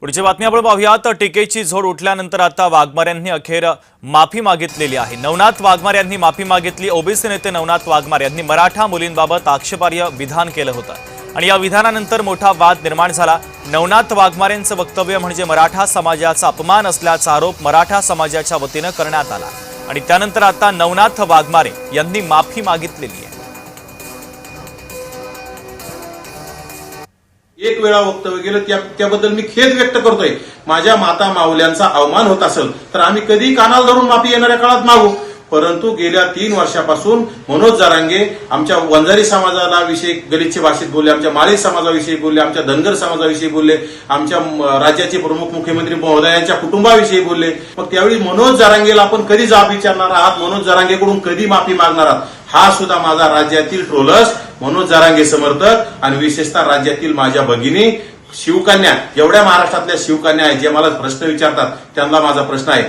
पुढची बातमी आपण पाहूयात। टीकेची झोड उठल्यानंतर आता वाघमारे अखेर माफी मागितलेली आहे। नवनाथ वाघमारे यांनी माफी मागितली। ओबीसी नेते नवनाथ वाघमारे यांनी मराठा मुलींबाबत आक्षेपार्ह विधान केलं होतं आणि या विधानानंतर मोठा वाद निर्माण झाला। नवनाथ वाघमारेंचं वक्तव्य म्हणजे मराठा समाजाचा अपमान असल्याचा आरोप मराठा समाजाच्या वतीने करण्यात आला आणि त्यानंतर आता नवनाथ वाघमारे यांनी माफी मागितलेली आहे। एक वेळा वक्तव्य केलं त्याबद्दल मी खेद व्यक्त करतोय। माझ्या माता माऊल्यांचा अवमान होत असेल तर आम्ही कधी कानाला धरून माफी येणाऱ्या काळात मागू, परंतु गेल्या 3 वर्षापासून मनोज जरांगे आमच्या वंजारी समाजाला विषयी गलिच्छ भाषेत बोलले, आमच्या माळी समाजाविषयी बोलले, आमच्या धनगर समाजाविषयी बोलले, आमच्या राज्याचे प्रमुख मुख्यमंत्री महोदयांच्या कुटुंबाविषयी बोलले। मग त्यावेळी मनोज जरांगेला आपण कधी जाब विचारणार आहात, मनोज जरांगेकडून कधी माफी मागणार आहात, हा सुद्धा माझा राज्यातील ट्रोलर्स, मनोज जरांगे समर्थक आणि विशेषतः राज्यातील माझ्या भगिनी शिवकन्या, एवढ्या महाराष्ट्रातल्या शिवकन्या आहेत जे मला प्रश्न विचारतात, त्यांना माझा प्रश्न आहे,